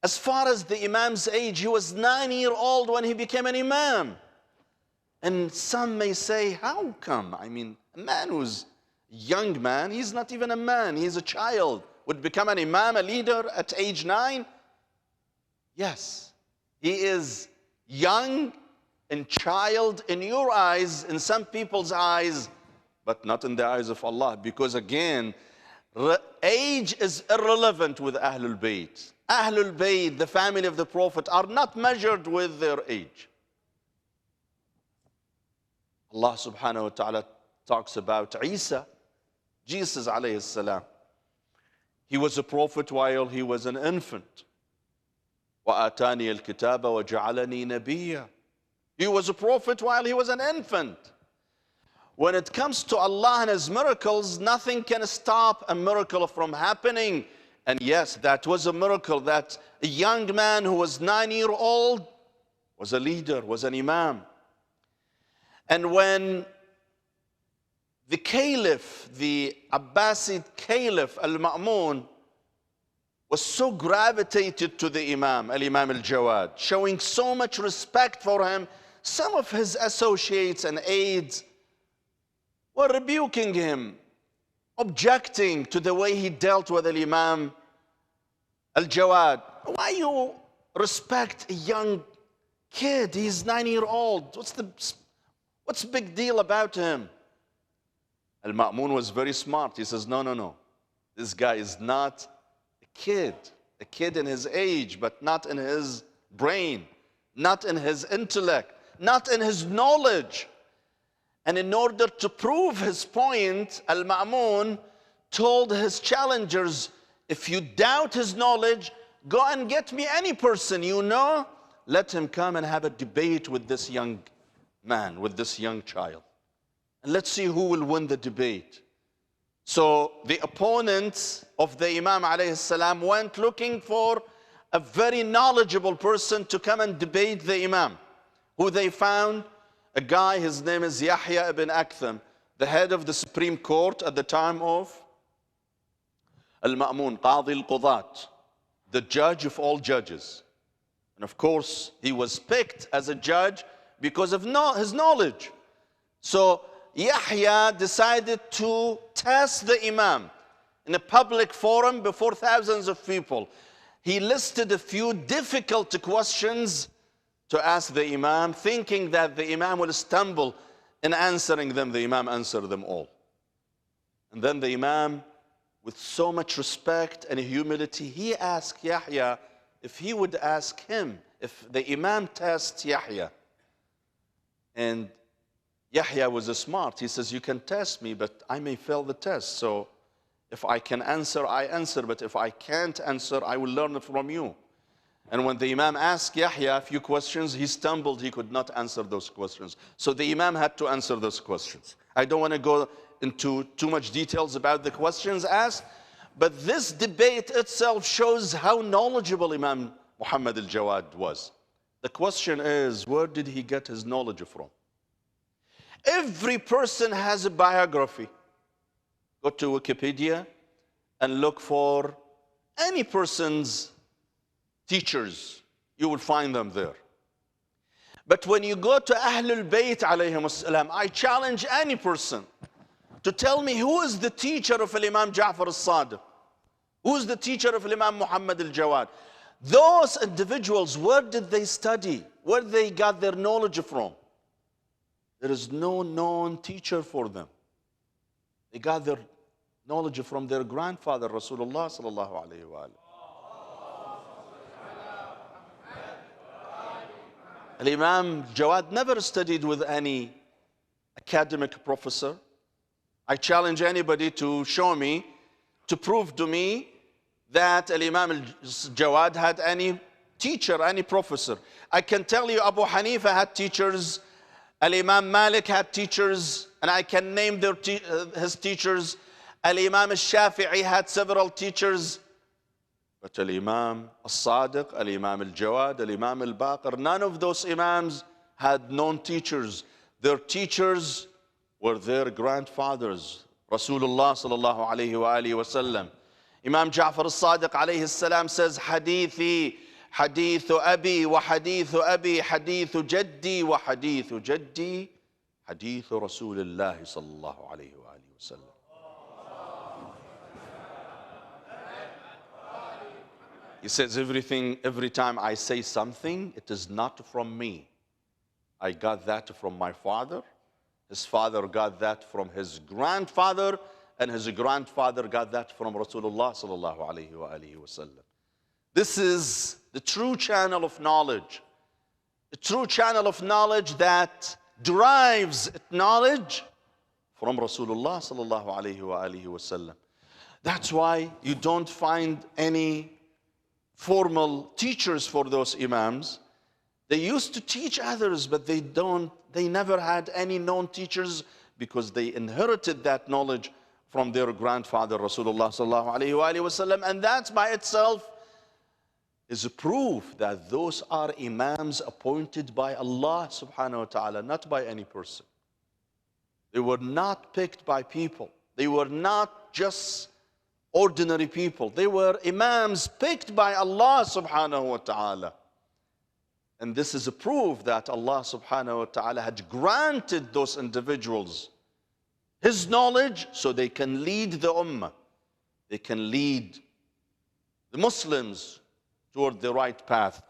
As far as the Imam's age, he was 9-year-old when he became an Imam. And some may say, how come? I mean, a man who's a young man, he's not even a man, he's a child, would become an Imam, a leader at age 9? Yes, he is young and child in your eyes, in some people's eyes, but not in the eyes of Allah. Because again, age is irrelevant with Ahlul Bayt. Ahlul Bayt, the family of the Prophet, are not measured with their age. Allah subhanahu wa ta'ala talks about Isa, Jesus alayhi salam. He was a prophet while he was an infant. وَآتَانِيَ الْكِتَابَ وَجَعَلَنِي نَبِيًّا. He was a prophet while he was an infant. When it comes to Allah and His miracles, nothing can stop a miracle from happening. And yes, that was a miracle, that a young man who was 9-year-old was a leader, was an Imam. And when the Caliph, the Abbasid Caliph Al-Ma'mun, was so gravitated to the Imam, Al-Imam Al-Jawad, showing so much respect for him, some of his associates and aides were rebuking him, objecting to the way he dealt with Al-Imam Al-Jawad. Why you respect a young kid? He's 9-year-old. What's the big deal about him? Al-Ma'mun was very smart. He says, no, no, no. This guy is not a kid in his age, but not in his brain, not in his intellect, not in his knowledge. And in order to prove his point, Al-Ma'mun told his challengers, if you doubt his knowledge, go and get me any person you know, let him come and have a debate with this young man, with this young child. And let's see who will win the debate. So the opponents of the Imam alayhi salam went looking for a very knowledgeable person to come and debate the Imam. Who they found? A guy, his name is Yahya ibn Aktham, the head of the Supreme Court at the time of Al-Ma'mun, Qadi al-Qudat, the judge of all judges. And of course, he was picked as a judge because of his knowledge. So Yahya decided to test the Imam in a public forum before thousands of people. He listed a few difficult questions to ask the Imam, thinking that the Imam will stumble in answering them. The Imam answered them all. And then the Imam, with so much respect and humility, he asked Yahya if he would ask him, if the Imam tests Yahya. And Yahya was smart. He says, you can test me, but I may fail the test. So if I can answer, I answer. But if I can't answer, I will learn it from you. And when the Imam asked Yahya a few questions, he stumbled. He could not answer those questions. So the Imam had to answer those questions. I don't want to go into too much details about the questions asked, but this debate itself shows how knowledgeable Imam Muhammad al-Jawad was. The question is, where did he get his knowledge from? Every person has a biography. Go to Wikipedia and look for any person's teachers. You will find them there. But when you go to Ahlul Bayt alayhim salam, I challenge any person to tell me who is the teacher of Imam Ja'far al-Sadiq, who is the teacher of Imam Muhammad al-Jawad. Those individuals, where did they study? Where they got their knowledge from? There is no known teacher for them. They got their knowledge from their grandfather, Rasulullah sallallahu alayhi wa sallam. Imam Jawad never studied with any academic professor. I challenge anybody to show me, to prove to me that Imam Jawad had any teacher, any professor. I can tell you Abu Hanifa had teachers, Imam Malik had teachers, and I can name his teachers. Imam al-Shafi'i had several teachers. But Imam al-Sadiq, Imam al-Jawad, Imam al-Baqir, none of those Imams had known teachers. Their teachers were their grandfathers, Rasulullah sallallahu alayhi wa sallam. Imam Ja'far al-Sadiq alayhi salam says, Hadithi حديث أبي وحديث أبي حديث جدي وحديث جدي حديث رسول الله صلى الله عليه وآله وسلم. He says every time I say something, it is not from me. I got that from my father. His father got that from his grandfather, and his grandfather got that from Rasulullah sallallahu alayhi wa alihi wasallam. This is the true channel of knowledge. The true channel of knowledge that derives knowledge from Rasulullah sallallahu alayhi wa alihi wasallam. That's why you don't find any formal teachers for those Imams. They used to teach others, but they never had any known teachers because they inherited that knowledge from their grandfather Rasulullah sallallahu alayhi wa wasallam. And that by itself is a proof that those are Imams appointed by Allah subhanahu wa ta'ala, not by any person. They were not picked by people. They were not just ordinary people. They were Imams picked by Allah subhanahu wa ta'ala. And this is a proof that Allah subhanahu wa ta'ala had granted those individuals His knowledge so they can lead the ummah. They can lead the Muslims toward the right path.